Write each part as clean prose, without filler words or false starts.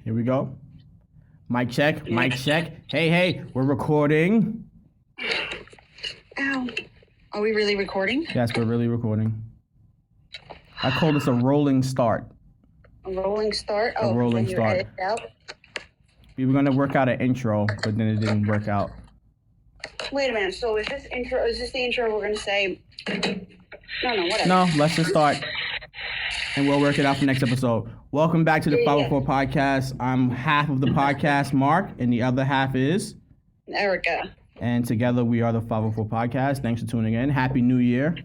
Here we go. Mic check. Hey, we're recording. Ow. Are we really recording? Yes, we're really recording. I call this a rolling start. A rolling start? A rolling start. We were going to work out an intro, but then it didn't work out. Wait a minute. So is this the intro we're going to say? No, whatever. No, let's just start. And we'll work it out for next episode. Welcome back to the 504 Podcast. I'm half of the podcast, Mark, and the other half is Erica. And together we are the 504 Podcast. Thanks for tuning in. Happy New Year.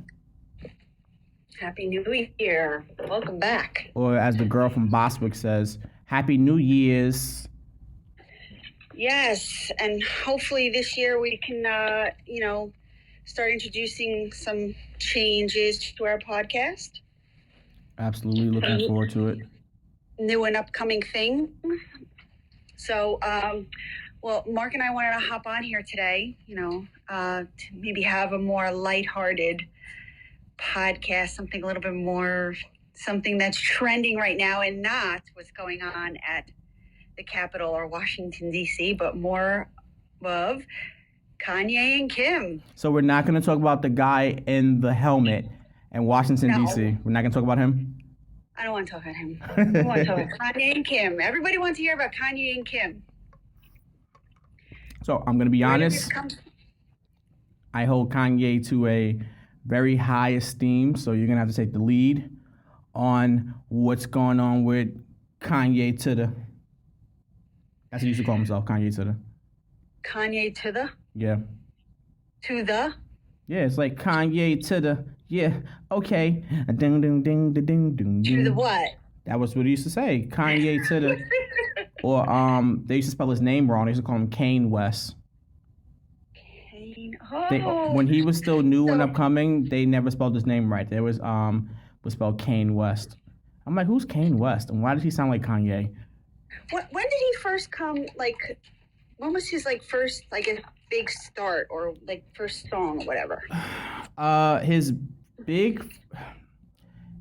Happy New Year. Welcome back. Or as the girl from Boswick says, Happy New Year's. Yes, and hopefully this year we can, start introducing some changes to our podcast. Absolutely looking forward to it. New and upcoming thing. So, Mark and I wanted to hop on here today, to maybe have a more lighthearted podcast, something a little bit more, something that's trending right now and not what's going on at the Capitol or Washington, D.C., but more of Kanye and Kim. So we're not going to talk about the guy in the helmet in Washington, D.C. We're not going to talk about him? I don't want to talk about him. I want to talk about Kanye and Kim. Everybody wants to hear about Kanye and Kim. So I'm going to be honest. I hold Kanye to a very high esteem, so you're going to have to take the lead on what's going on with Kanye to the... That's what he used to call himself, Kanye to the... Kanye to the? Yeah. To the? Yeah, it's like Kanye to the... Yeah, okay. Ding, ding, ding, ding, ding, ding. To the what? That was what he used to say. Kanye to the... Or they used to spell his name wrong. They used to call him Kanye West. Kane. Oh. When he was still new and upcoming, they never spelled his name right. There was spelled Kanye West. I'm like, who's Kanye West? And why does he sound like Kanye? When did he first come, when was his, first, a big start or, first song or whatever?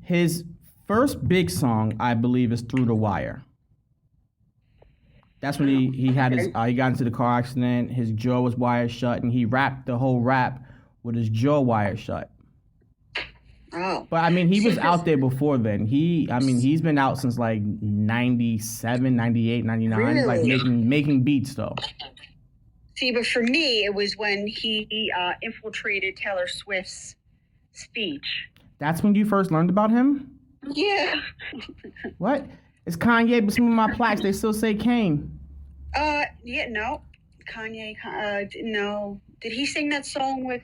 His first big song, I believe, is Through the Wire. That's when he had his, he got into the car accident, his jaw was wired shut, and he rapped the whole rap with his jaw wired shut. Oh. But, he was out there before then. He's been out since, 97, 98, 99, really? Making beats, though. See, but for me, it was when he infiltrated Taylor Swift's speech. That's when you first learned about him? Yeah. What? It's Kanye, but some of my plaques, they still say Kane. Yeah, no. Kanye, no. Did he sing that song with,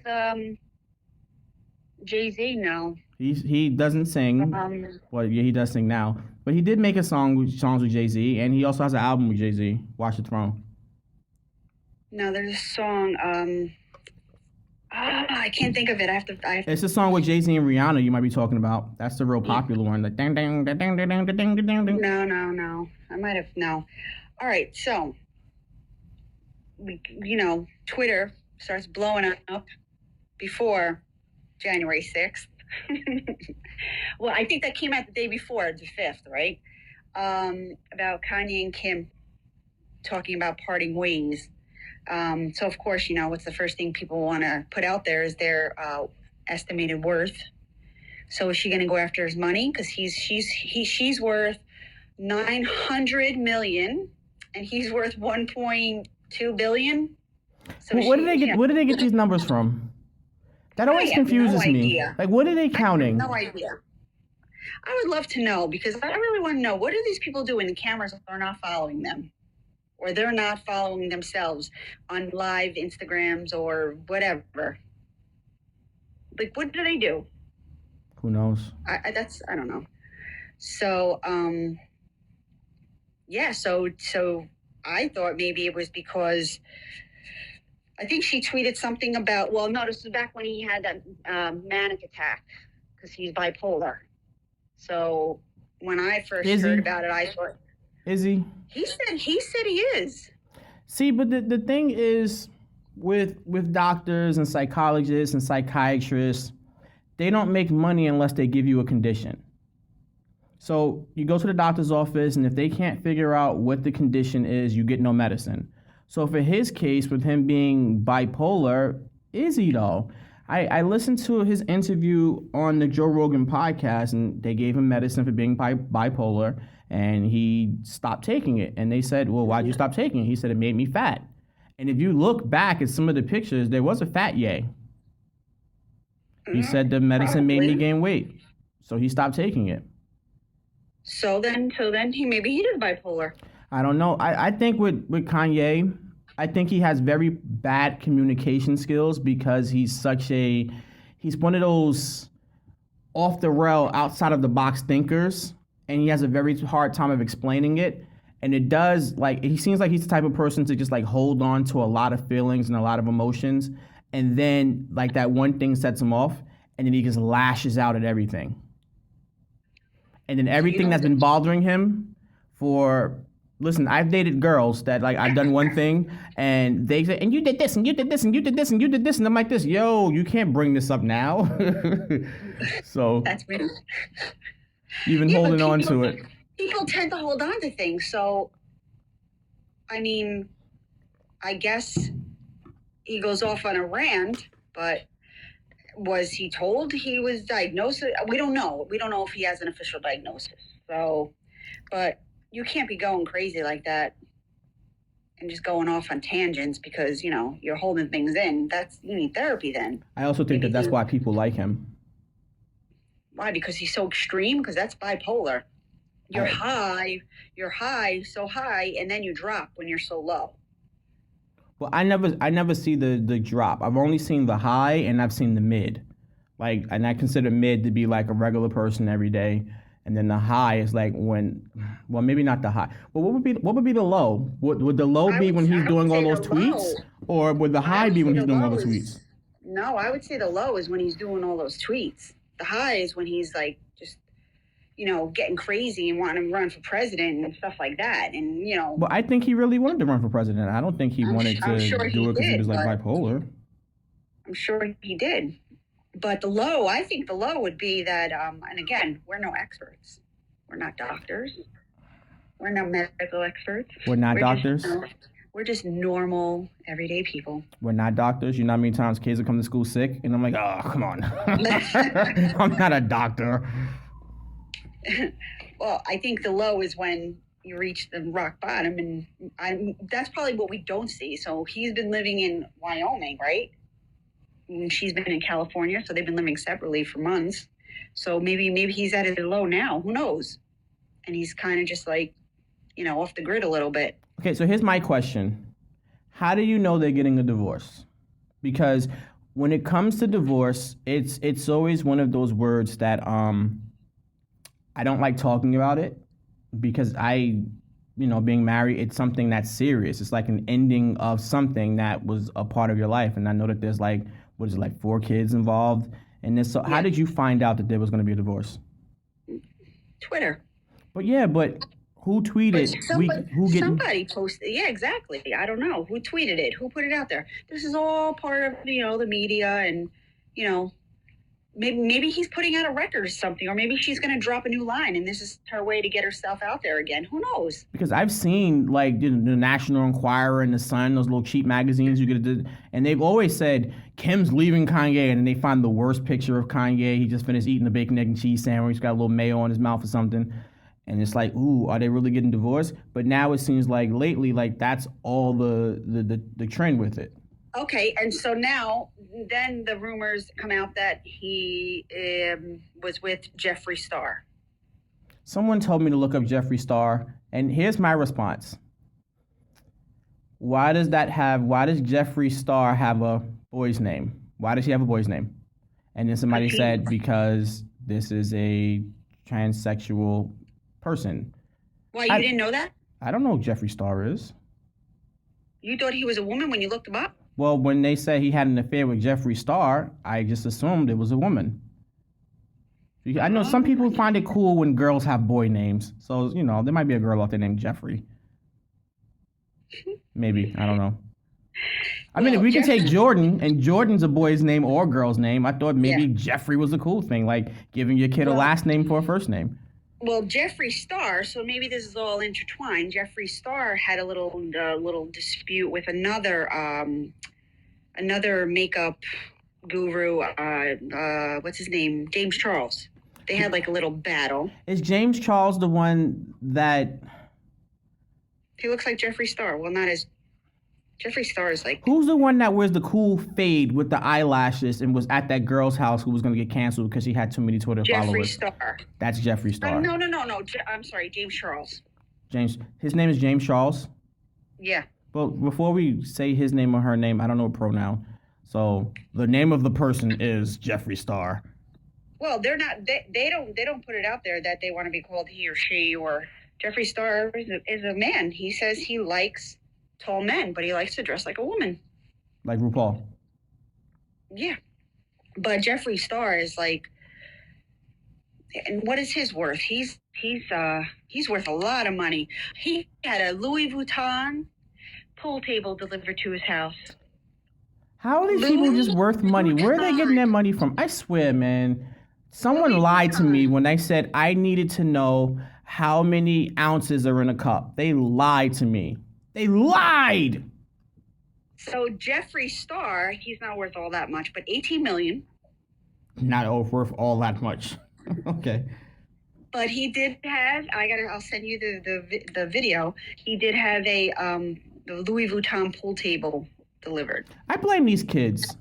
Jay-Z? No. He doesn't sing. Well, yeah, he does sing now. But he did make songs with Jay-Z, and he also has an album with Jay-Z, Watch the Throne. No, there's a song, I can't think of it. I have to. It's a song with Jay-Z and Rihanna you might be talking about. That's the real popular one. The ding ding ding ding ding ding ding ding ding. No. I might have, no. All right, so, Twitter starts blowing up before January 6th. Well, I think that came out the day before, the 5th, right? About Kanye and Kim talking about parting ways. So, of course, what's the first thing people want to put out there is their estimated worth. So is she going to go after his money? Because she's worth $900 million, and he's worth $1.2 billion. So where did they get these numbers from? That always confuses me. What are they counting? I have no idea. I would love to know, because I really want to know, what do these people do when the cameras are not following them? Or they're not following themselves on live Instagrams or whatever. What do they do? Who knows? I don't know. So, so I thought maybe it was because I think she tweeted something about, this was back when he had that manic attack, because he's bipolar. So when I first heard about it, I thought... Is he? He said he is. See, but the thing is, with doctors and psychologists and psychiatrists, they don't make money unless they give you a condition. So you go to the doctor's office, and if they can't figure out what the condition is, you get no medicine. So for his case, with him being bipolar, is he though? I listened to his interview on the Joe Rogan podcast, and they gave him medicine for being bipolar, and he stopped taking it. And they said, well, why'd you stop taking it? He said, it made me fat. And if you look back at some of the pictures, there was a fat Ye. He said the medicine made me gain weight, so he stopped taking it. So then maybe he is bipolar. I don't know. I think with Kanye, I think he has very bad communication skills because he's one of those off the rail, outside of the box thinkers, and he has a very hard time of explaining it. And it does, like, he seems like he's the type of person to just like hold on to a lot of feelings and a lot of emotions. And then like that one thing sets him off, and then he just lashes out at everything. And then everything that's been bothering him listen, I've dated girls that like I've done one thing and they say, and you did this and you did this and you did this and you did this. And I'm like this, yo, you can't bring this up now. So that's weird. You've been holding on to it. People tend to hold on to things. So, I mean, I guess he goes off on a rant, but was he told he was diagnosed? We don't know. We don't know if he has an official diagnosis. So, but you can't be going crazy like that and just going off on tangents because, you're holding things in. You need therapy then. I also think that's why people like him. Why? Because he's so extreme? Because that's bipolar. You're high, so high, and then you drop when you're so low. Well, I never see the drop. I've only seen the high and I've seen the mid. Like, and I consider mid to be like a regular person every day. And then the high is like maybe not the high. But what would be the low? Would the low be when he's doing all those tweets? Or would the high be when he's doing all those tweets? No, I would say the low is when he's doing all those tweets. The high is when he's like just, getting crazy and wanting to run for president and stuff like that. And, Well, I think he really wanted to run for president. I don't think he wanted to do it because he was like bipolar. I'm sure he did. But I think the low would be that, and again, we're no experts. We're not doctors. We're not medical experts. We're not doctors? We're just normal, everyday people. We're not doctors. You know how many times kids will come to school sick? And I'm like, oh, come on. I'm not a doctor. Well, I think the low is when you reach the rock bottom, and that's probably what we don't see. So he's been living in Wyoming, right? And she's been in California, so they've been living separately for months. So maybe he's at a low now. Who knows? And he's kind of just like, off the grid a little bit. Okay, so here's my question. How do you know they're getting a divorce? Because when it comes to divorce, it's always one of those words that I don't like talking about it because being married, it's something that's serious. It's like an ending of something that was a part of your life. And I know that there's 4 kids involved in this. So How did you find out that there was going to be a divorce? Twitter. But who tweeted? Somebody posted. Yeah, exactly. I don't know who tweeted it. Who put it out there? This is all part of the media, and maybe he's putting out a record or something, or maybe she's going to drop a new line, and this is her way to get herself out there again. Who knows? Because I've seen the National Enquirer and the Sun, those little cheap magazines you get, and they've always said Kim's leaving Kanye, and then they find the worst picture of Kanye. He just finished eating a bacon, egg, and cheese sandwich. He's got a little mayo on his mouth or something. And it's like, ooh, are they really getting divorced? But now it seems like lately, that's all the trend with it. Okay, and so now, then the rumors come out that he was with Jeffree Star. Someone told me to look up Jeffree Star, and here's my response. Why does Jeffree Star have a boy's name? Why does he have a boy's name? And then somebody said, because this is a transsexual person. Why, you didn't know that? I don't know who Jeffree Star is. You thought he was a woman when you looked him up? Well, when they said he had an affair with Jeffree Star, I just assumed it was a woman. I know some people find it cool when girls have boy names. So, there might be a girl out there named Jeffrey. Maybe. I don't know. I mean, if we can take Jordan, and Jordan's a boy's name or a girl's name, I thought maybe Jeffrey was a cool thing, like giving your kid a last name for a first name. Well, Jeffree Star. So maybe this is all intertwined. Jeffree Star had a little dispute with another makeup guru. What's his name? James Charles. They had like a little battle. Is James Charles the one that? He looks like Jeffree Star. Well, not as. Jeffree Star is like. Who's the one that wears the cool fade with the eyelashes and was at that girl's house who was going to get canceled because she had too many Twitter followers? Jeffree Star. That's Jeffree Star. No. I'm sorry, James Charles. His name is James Charles? Yeah. But before we say his name or her name, I don't know a pronoun. So the name of the person is Jeffree Star. Well, they're not. They don't put it out there that they want to be called he or she. Or Jeffree Star is a man. He says he likes tall men, but he likes to dress like a woman. Like RuPaul. Yeah. But Jeffree Star is like, and what is his worth? He's worth a lot of money. He had a Louis Vuitton pool table delivered to his house. How are these people just worth money? Where are they getting their money from? I swear, man. Someone lied to me when they said I needed to know how many ounces are in a cup. They lied to me. They lied. So Jeffree Star, he's not worth all that much, but $18 million. Not worth all that much. Okay. But he did have. I'll send you the video. He did have the Louis Vuitton pool table delivered. I blame these kids.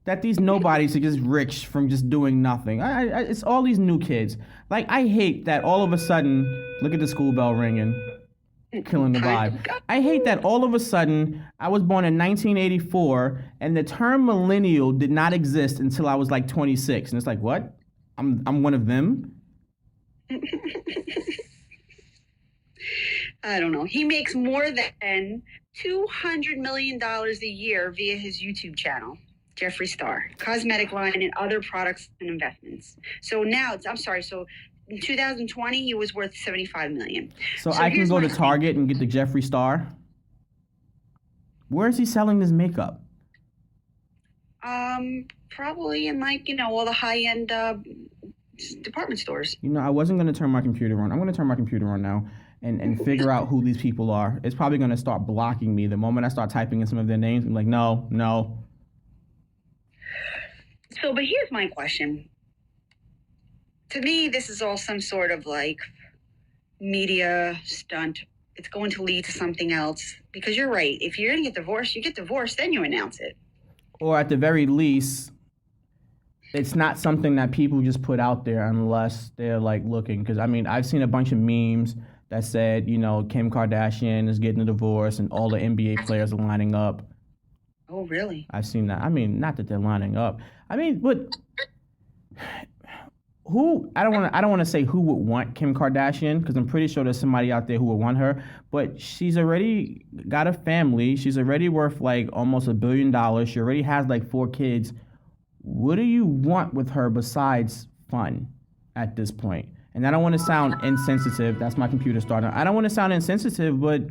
That these nobodies are just rich from just doing nothing. It's all these new kids. Like, I hate that all of a sudden, look at the school bell ringing. Killing the vibe. I hate that all of a sudden, I was born in 1984, and the term millennial did not exist until I was like 26. And it's like, what? I'm one of them? I don't know. He makes more than $200 million a year via his YouTube channel, Jeffree Star, cosmetic line, and other products and investments. So now, so in 2020, he was worth $75 million. So I can go to Target and get the Jeffree Star? Where is he selling this makeup? Probably in all the high-end department stores. I wasn't going to turn my computer on. I'm going to turn my computer on now and figure out who these people are. It's probably going to start blocking me the moment I start typing in some of their names. I'm like, no. So, but here's my question. To me, this is all some sort of like media stunt. It's going to lead to something else. Because you're right. If you're going to get divorced, you get divorced, then you announce it. Or at the very least, it's not something that people just put out there unless they're like looking. Because I've seen a bunch of memes that said, Kim Kardashian is getting a divorce and all the NBA players are lining up. Oh, really? I've seen that. Not that they're lining up. But who? I don't want to say who would want Kim Kardashian, because I'm pretty sure there's somebody out there who would want her. But she's already got a family. She's already worth like almost $1 billion. She already has like 4 kids. What do you want with her besides fun at this point? And I don't want to sound insensitive. That's my computer starting. I don't want to sound insensitive, but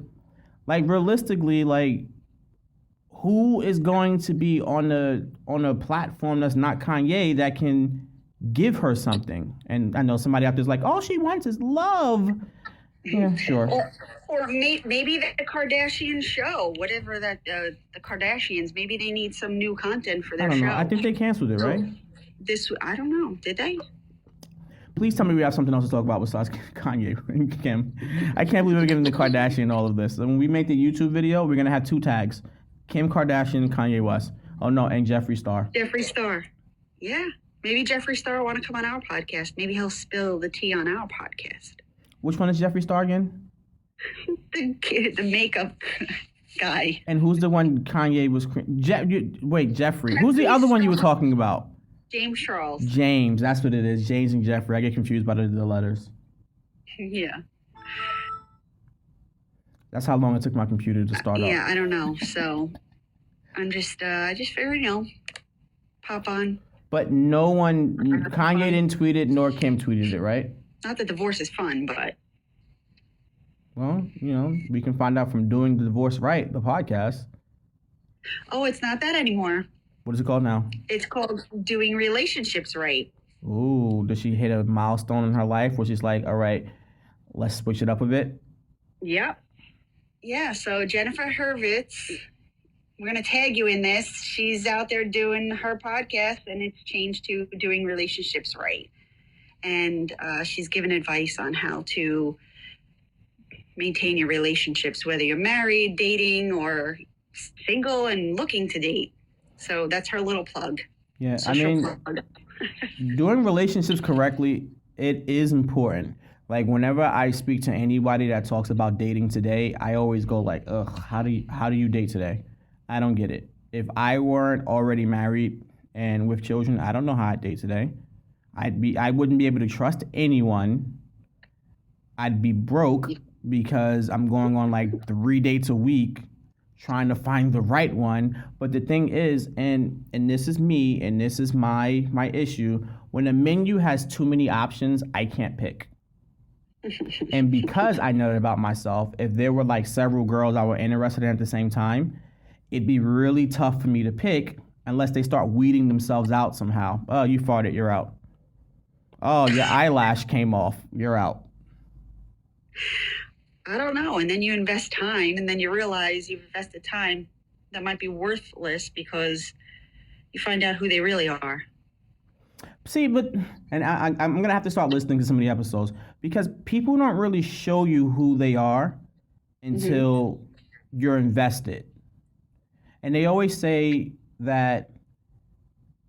like realistically, like who is going to be on a platform that's not Kanye that can give her something? And I know somebody out there's like, all she wants is love. Yeah, sure. Or maybe the Kardashian show, whatever that, the Kardashians, maybe they need some new content for their show. I don't know. I think they canceled it, right? I don't know. Did they? Please tell me we have something else to talk about besides Kanye and Kim. I can't believe we're getting the Kardashian all of this. And when we make the YouTube video, we're going to have 2 tags. Kim Kardashian, Kanye West. Oh, no, and Jeffree Star. Jeffree Star. Yeah. Maybe Jeffree Star will want to come on our podcast. Maybe he'll spill the tea on our podcast. Which one is Jeffree Star again? The makeup guy. And who's the one Kanye was... Jeffree. Who's the other one you were talking about? James Charles. James, that's what it is. James and Jeffree. I get confused by the letters. Yeah. That's how long it took my computer to start up. Yeah, I don't know. So I'm just, I just figured, pop on. But no one, Kanye didn't tweet it, nor Kim tweeted it, right? Not that divorce is fun, but. Well, we can find out from Doing the Divorce Right, the podcast. Oh, it's not that anymore. What is it called now? It's called Doing Relationships Right. Ooh, does she hit a milestone in her life where she's like, all right, let's switch it up a bit? Yep. Yeah, so Jennifer Hurwitz, we're going to tag you in this. She's out there doing her podcast, and it's changed to doing relationships right. And she's given advice on how to maintain your relationships, whether you're married, dating, or single and looking to date. So that's her little plug. Yeah, I mean, doing relationships correctly, it is important. Like whenever I speak to anybody that talks about dating today, I always go like, ugh, how do you date today? I don't get it. If I weren't already married and with children, I don't know how I'd date today. I wouldn't be able to trust anyone. I'd be broke because I'm going on like 3 dates a week trying to find the right one. But the thing is, and this is me, and this is my issue, when a menu has too many options, I can't pick. And because I know that about myself, if there were like several girls I were interested in at the same time, it'd be really tough for me to pick unless they start weeding themselves out somehow. Oh, you farted, you're out. Oh, your eyelash came off, you're out. I don't know. And then you invest time, and then you realize you've invested time that might be worthless because you find out who they really are. See, and I'm going to have to start listening to some of the episodes because people don't really show you who they are until you're invested. And they always say that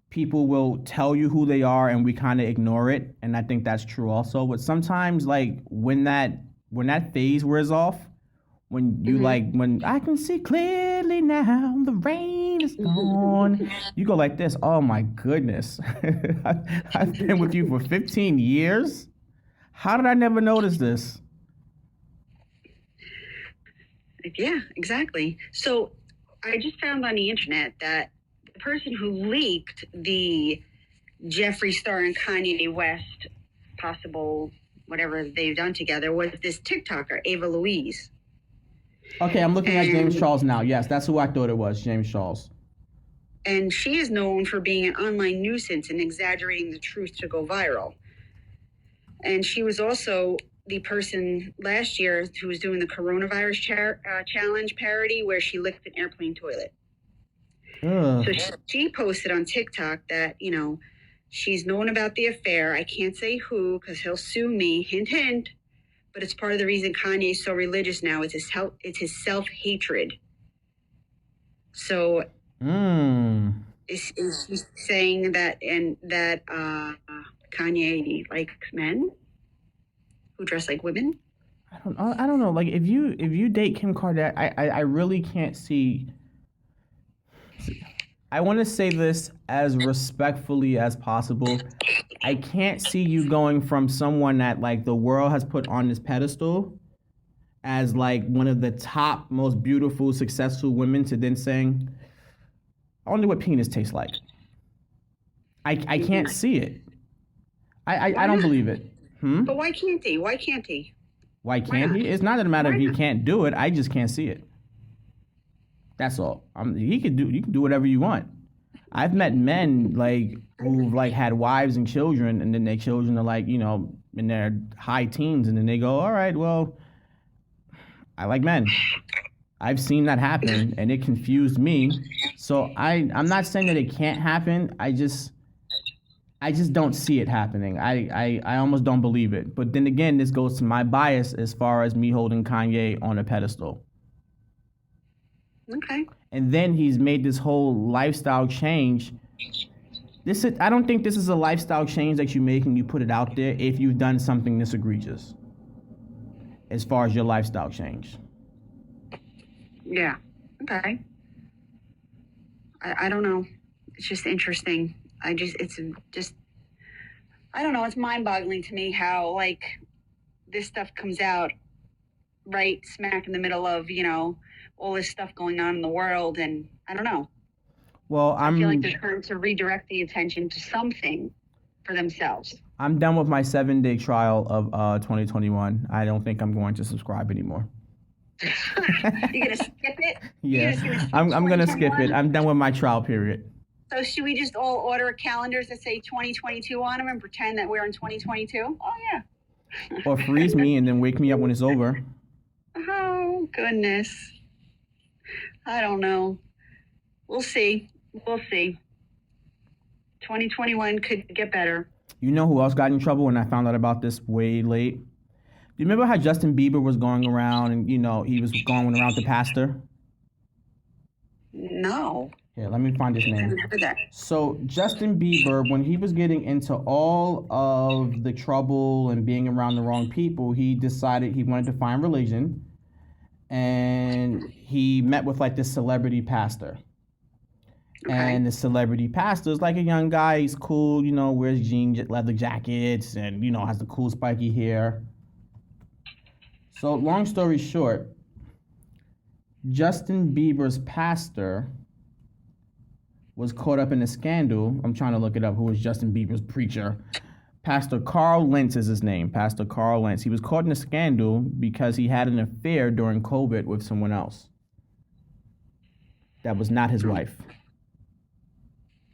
people will tell you who they are and we kind of ignore it. And I think that's true also. But sometimes, like, when that phase wears off, when you when I can see clearly now, the rain is gone, you go like this, oh my goodness, I've been with you for 15 years. How did I never notice this? Yeah, exactly. So I just found on the internet that the person who leaked the Jeffree Star and Kanye West possible whatever they've done together was this TikToker, Ava Louise. Okay, I'm looking at James Charles now. Yes, that's who I thought it was, James Charles. And she is known for being an online nuisance and exaggerating the truth to go viral. And she was also the person last year who was doing the coronavirus challenge parody where she licked an airplane toilet. So she posted on TikTok that, she's known about the affair. I can't say who because he'll sue me. Hint, hint. But it's part of the reason Kanye is so religious now. It's his self-hatred. So is he saying that Kanye likes men who dress like women? I don't know. Like if you date Kim Kardashian, I really can't see. I want to say this as respectfully as possible. I can't see you going from someone that like the world has put on this pedestal as like one of the top, most beautiful, successful women to then saying, I wonder what penis tastes like. I can't see it. I don't believe it. But why can't he? Why can't he? Why can't he? It's not a matter of he can't do it. I just can't see it. That's all. You can do whatever you want. I've met men like who've like had wives and children, and then their children are like, in their high teens, and then they go, all right, well, I like men. I've seen that happen, and it confused me. So I'm not saying that it can't happen. I just don't see it happening. I almost don't believe it. But then again, this goes to my bias as far as me holding Kanye on a pedestal. Okay. And then he's made this whole lifestyle change. I don't think this is a lifestyle change that you make and you put it out there if you've done something this egregious as far as your lifestyle change. Yeah. Okay. I don't know. It's just interesting. I don't know. It's mind-boggling to me how like this stuff comes out right smack in the middle of, all this stuff going on in the world. And I don't know. Well, I feel like they're trying to redirect the attention to something for themselves. I'm done with my 7-day trial of 2021. I don't think I'm going to subscribe anymore. You're going to skip it? Yeah, I'm going to skip it. I'm done with my trial period. So should we just all order calendars that say 2022 on them and pretend that we're in 2022? Oh, yeah. Or freeze me and then wake me up when it's over. Oh, goodness. I don't know. We'll see. 2021 could get better. You know who else got in trouble when I found out about this way late? Do you remember how Justin Bieber was going around and, he was going around with the pastor? No. Yeah, let me find his name. I haven't heard that. So Justin Bieber, when he was getting into all of the trouble and being around the wrong people, he decided he wanted to find religion. And he met with like this celebrity pastor. Okay. And the celebrity pastor is like a young guy. He's cool, wears jean leather jackets and, has the cool spiky hair. So long story short, Justin Bieber's pastor was caught up in a scandal. I'm trying to look it up. Who was Justin Bieber's preacher? Pastor Carl Lentz is his name. Pastor Carl Lentz. He was caught in a scandal because he had an affair during COVID with someone else. That was not his wife.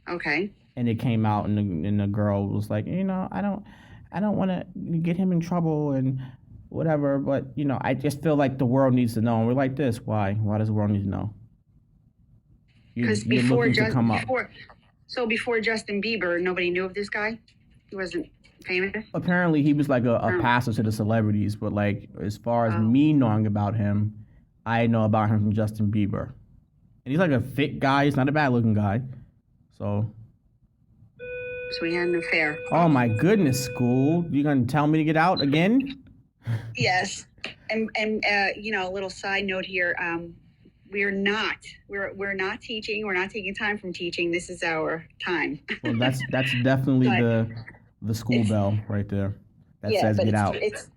Okay. And it came out, and the girl was like, I don't want to get him in trouble and whatever, but I just feel like the world needs to know. And we're like this. Why? Why does the world need to know? Because before Justin Bieber, nobody knew of this guy. He wasn't famous. Apparently, he was like a pastor to the celebrities, but like as far as me knowing about him, I know about him from Justin Bieber, and he's like a fit guy. He's not a bad-looking guy, so he had an affair. Oh my goodness, school! You gonna tell me to get out again? Yes, and a little side note here. We're not teaching. We're not taking time from teaching. This is our time. Well, that's definitely the school bell right there. That says get out. It's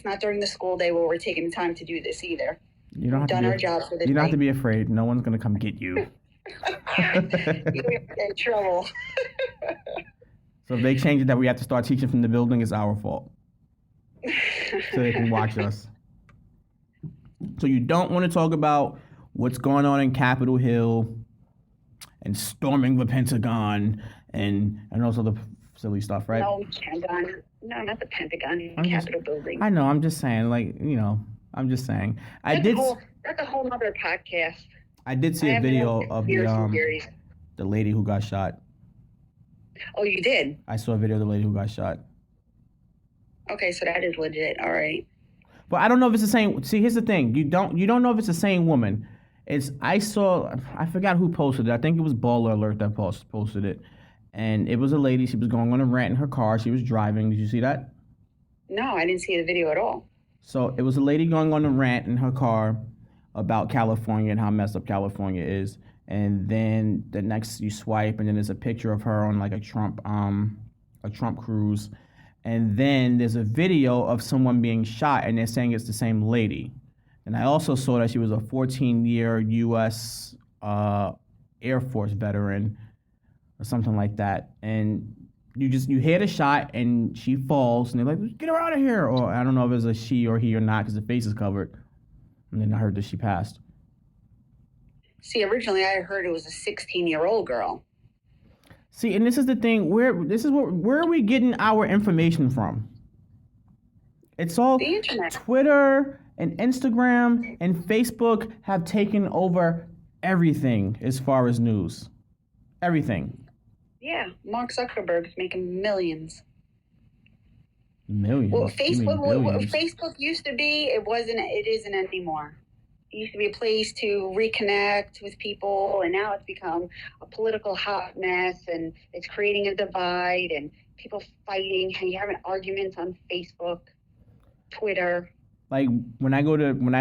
not during the school day where we're taking the time to do this either. You don't have We've done our job for the day. You don't have to be afraid. No one's gonna come get you. You're in trouble. So if they change it that we have to start teaching from the building, it's our fault. So they can watch us. So you don't want to talk about what's going on in Capitol Hill and storming the Pentagon and also the silly stuff, right? No, Pentagon. No, not the Pentagon. Capitol building. I know. I'm just saying, I'm just saying. That's a whole other podcast. I did see a video of the lady who got shot. Oh, you did? I saw a video of the lady who got shot. Okay, so that is legit. All right. But I don't know if it's the same. See, here's the thing. You don't know if it's the same woman. I forgot who posted it. I think it was Baller Alert that posted it. And it was a lady. She was going on a rant in her car. She was driving. Did you see that? No, I didn't see the video at all. So it was a lady going on a rant in her car about California and how messed up California is. And then the next you swipe, and then there's a picture of her on like a Trump cruise. And then there's a video of someone being shot, and they're saying it's the same lady. And I also saw that she was a 14-year U.S. Air Force veteran or something like that. And you hear the shot, and she falls, and they're like, get her out of here. Or I don't know if it's a she or he or not because the face is covered. And then I heard that she passed. See, originally I heard it was a 16-year-old girl. See, and this is the thing. Where are we getting our information from? It's all the internet. Twitter and Instagram and Facebook have taken over everything as far as news. Everything. Yeah, Mark Zuckerberg's making millions. Millions. Well, Facebook used to be, it isn't anymore. It used to be a place to reconnect with people, and now it's become a political hot mess, and it's creating a divide, and people fighting, and you're having arguments on Facebook, Twitter. Like when I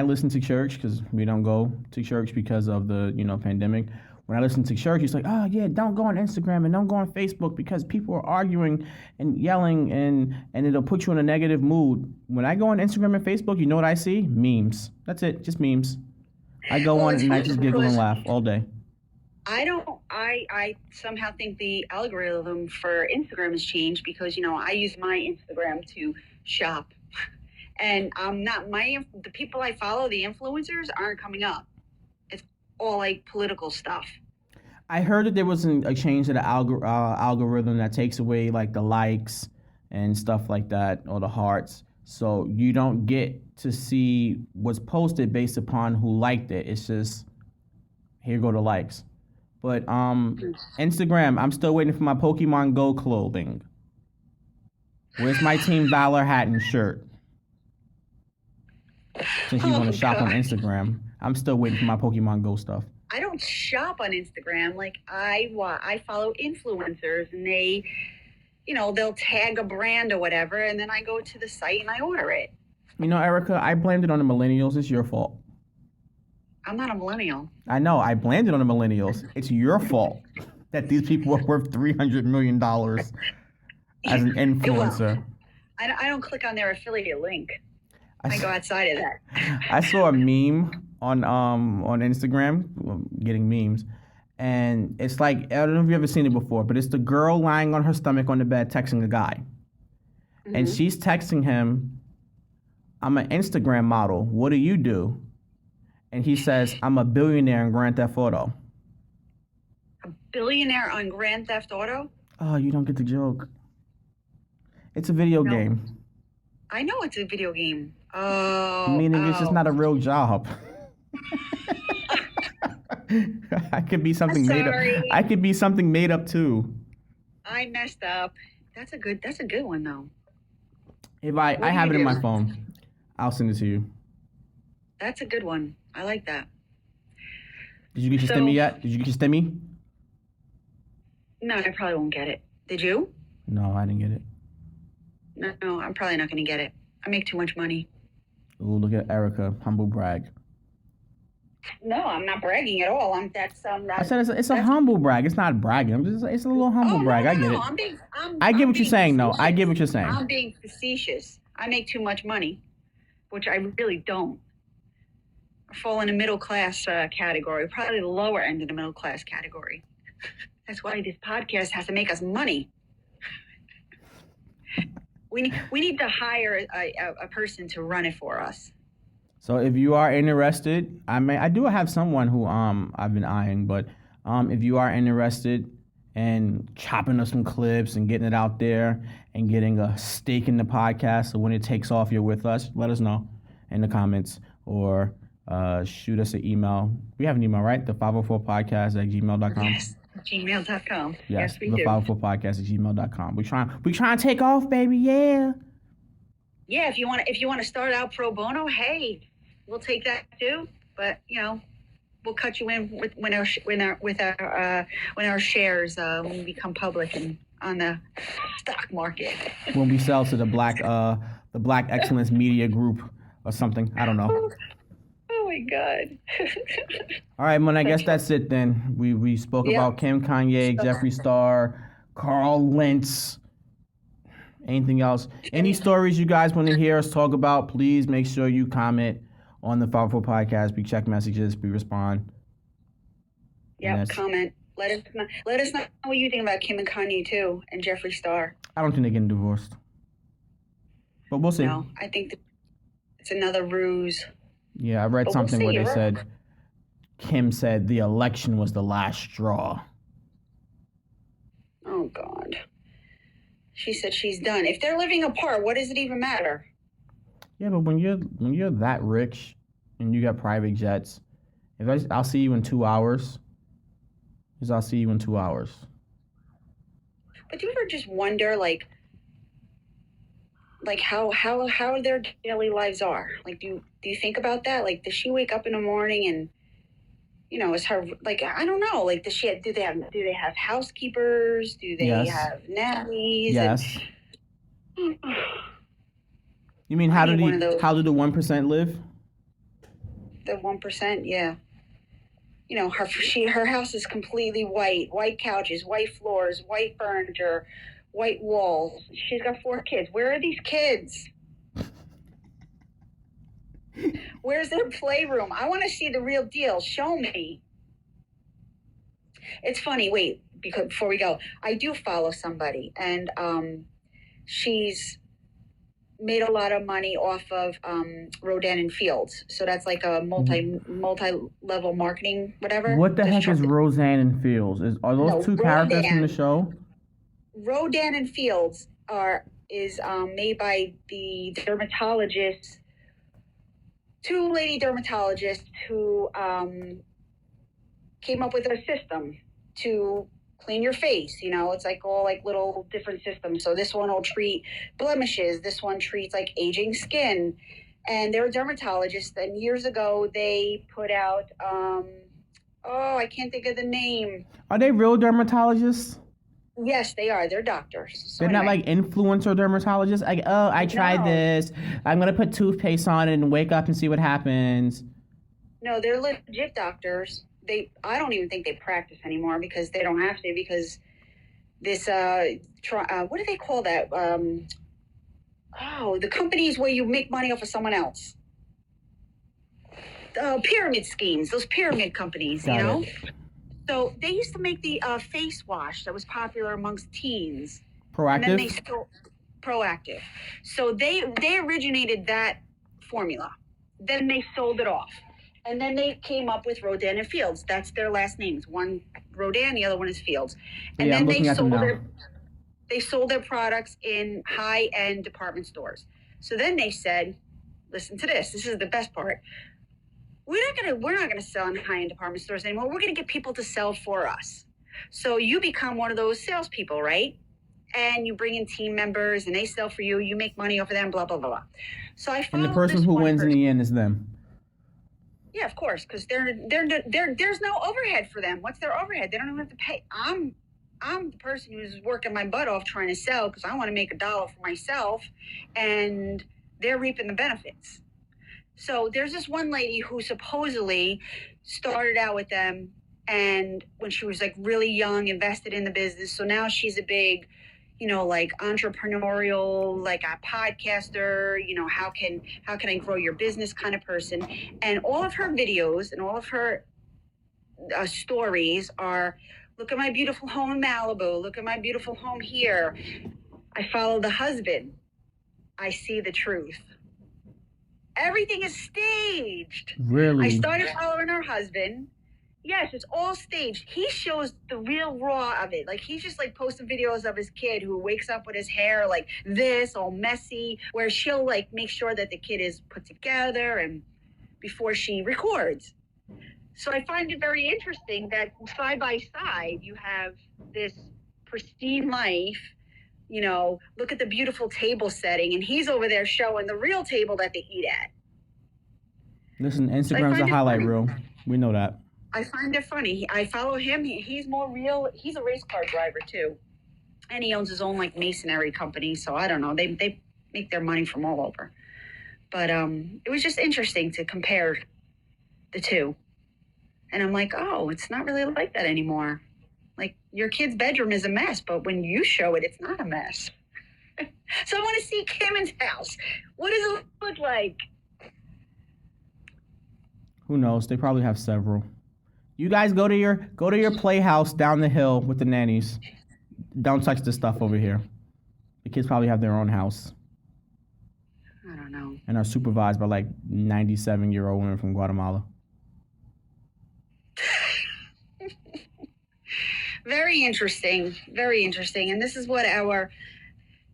listen to church, because we don't go to church because of the pandemic. When I listen to church, it's like, oh yeah, don't go on Instagram and don't go on Facebook because people are arguing and yelling and it'll put you in a negative mood. When I go on Instagram and Facebook, you know what I see? Memes. That's it, just memes. I go on and I just giggle and laugh all day. I somehow think the algorithm for Instagram has changed because, I use my Instagram to shop. And the people I follow, the influencers, aren't coming up. It's all like political stuff. I heard that there was a change to the algorithm that takes away like the likes and stuff like that, or the hearts. So you don't get to see what's posted based upon who liked it. It's just here go the likes. But Instagram, I'm still waiting for my Pokemon Go clothing. Where's my Team Valor hat and shirt? Since you want to shop on Instagram, I'm still waiting for my Pokemon Go stuff. I don't shop on Instagram. Like I follow influencers, and they, they'll tag a brand or whatever, and then I go to the site and I order it. Erica, I blamed it on the millennials. It's your fault. I'm not a millennial. I know. I blamed it on the millennials. It's your fault that these people are worth $300 million as an influencer. Well, I don't click on their affiliate link. I go outside of that. I saw a meme on Instagram, getting memes, and it's like, I don't know if you've ever seen it before, but it's the girl lying on her stomach on the bed texting a guy. Mm-hmm. And she's texting him, I'm an Instagram model. What do you do? And he says, I'm a billionaire in Grand Theft Auto. A billionaire on Grand Theft Auto? Oh, you don't get the joke. It's a video game. I know it's a video game. Oh. Meaning it's just not a real job. I could be something made up. I could be something made up too. I messed up. That's a good one though. If I have it in my phone, I'll send it to you. That's a good one. I like that. Did you get your stimmy yet? Did you get your stimmy? No, I probably won't get it. Did you? No, I didn't get it. No, I'm probably not going to get it. I make too much money. Ooh, look at Erica, humble brag. No, I'm not bragging at all. I said it's a humble brag. It's not bragging. It's a little humble brag. No, I get it. I get what you're saying, though. I get what you're saying. I'm being facetious. I make too much money, which I really don't. I fall in a middle class category, probably the lower end of the middle class category. That's why this podcast has to make us money. We need to hire a person to run it for us. So if you are interested, I do have someone who I've been eyeing, but if you are interested in chopping up some clips and getting it out there and getting a stake in the podcast, so when it takes off, you're with us, let us know in the comments or shoot us an email. We have an email, right? The 504podcast@gmail.com. Yes, gmail.com. Yes, we do. The 504podcast@gmail.com. We trying to take off, baby. Yeah. Yeah, if you want to start out pro bono, hey, we'll take that too. But we'll cut you in when our shares when we become public and on the stock market. When we sell to the Black Excellence Media Group or something, I don't know. Oh my God. All right, man. I guess that's it then. We spoke about Kim, Kanye, Jeffree Star, Carl Lentz. Anything else? Any stories you guys want to hear us talk about, please make sure you comment on the 504 podcast. We check messages, we respond. Yeah, comment. Let us know what you think about Kim and Kanye too, and Jeffree Star. I don't think they're getting divorced. But we'll see. No, I think it's another ruse. Yeah, I read something where they said, Kim said the election was the last straw. Oh, God. She said she's done. If they're living apart, what does it even matter? Yeah, but when you're that rich and you got private jets, I'll see you in 2 hours. I'll see you in 2 hours. But do you ever just wonder, like how their daily lives are? Like, do you think about that? Like, does she wake up in the morning and is her, like, I don't know, like, do they have housekeepers? Do they have nannies? Yes. You mean how do the 1% live? The 1%, yeah. Her house is completely white couches, white floors, white furniture, white walls. She's got 4 kids. Where are these kids? Where's their playroom? I want to see the real deal. Show me. It's funny. Wait, before we go, I do follow somebody, and she's made a lot of money off of Rodan and Fields. So that's like a multi-level marketing, whatever. What the heck is Roseanne and Fields? Are those two characters from the show? Rodan and Fields is made by the dermatologists, two lady dermatologists who came up with a system to clean your face. It's like all like little different systems. So this one will treat blemishes. This one treats like aging skin. And they're dermatologists. And years ago, they put out, I can't think of the name. Are they real dermatologists? Yes, they are. They're doctors. So they're not like influencer dermatologists. Like, I tried this. I'm going to put toothpaste on it and wake up and see what happens. No, they're legit doctors. I don't even think they practice anymore because they don't have to, because this, what do they call that? The companies where you make money off of someone else. Pyramid schemes, those pyramid companies, Got it. So they used to make the face wash that was popular amongst teens. Proactive? And then Proactive. So they originated that formula. Then they sold it off. And then they came up with Rodan and Fields. That's their last names. One Rodan, the other one is Fields. And then they sold their products in high-end department stores. So then they said, listen to this. This is the best part. We're not gonna sell in high-end department stores anymore. We're gonna get people to sell for us. So you become one of those salespeople, right? And you bring in team members, and they sell for you. You make money off of them. Blah blah blah. So and the person who wins in the end is them. Yeah, of course, because there's no overhead for them. What's their overhead? They don't even have to pay. I'm the person who's working my butt off trying to sell because I want to make $1 for myself, and they're reaping the benefits. So there's this one lady who supposedly started out with them, and when she was like really young, invested in the business. So now she's a big, like entrepreneurial, like a podcaster, how can I grow your business kind of person. And all of her videos and all of her stories are, look at my beautiful home in Malibu. Look at my beautiful home here. I follow the husband. I see the truth. Everything is staged. Really? I started following her husband. Yes, it's all staged. He shows the real raw of it. Like, he's just like posting videos of his kid who wakes up with his hair like this, all messy, where she'll like make sure that the kid is put together and before she records. So I find it very interesting that side by side you have this pristine life. Look at the beautiful table setting, and he's over there showing the real table that they eat at. Listen, Instagram's a highlight reel. We know that. I find it funny. I follow him. He's more real. He's a race car driver too, and he owns his own like masonry company. So I don't know. They make their money from all over. But it was just interesting to compare the two, and I'm like, oh, it's not really like that anymore. Like, your kid's bedroom is a mess, but when you show it, it's not a mess. So I want to see Kim's house. What does it look like? Who knows? They probably have several. You guys go to your playhouse down the hill with the nannies. Don't touch the stuff over here. The kids probably have their own house. I don't know. And are supervised by like 97-year-old women from Guatemala. Very interesting. Very interesting. And this is what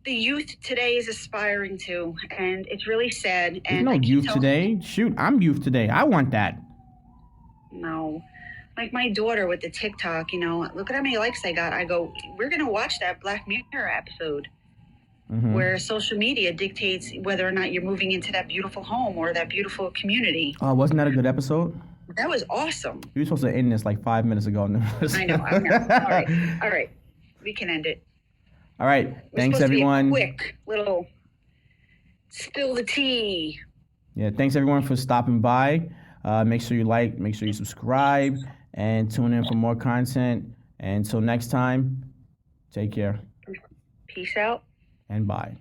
the youth today is aspiring to. And it's really sad. There's no youth today. Shoot, I'm youth today. I want that. No. Like my daughter with the TikTok, look at how many likes I got. I go, we're going to watch that Black Mirror episode where social media dictates whether or not you're moving into that beautiful home or that beautiful community. Oh, wasn't that a good episode? That was awesome. You were supposed to end this like 5 minutes ago. I know. All right. We can end it. All right. Thanks, everyone. Quick little spill the tea. Yeah, thanks, everyone, for stopping by. Make sure you like, make sure you subscribe, and tune in for more content. And until next time, take care. Peace out. And bye.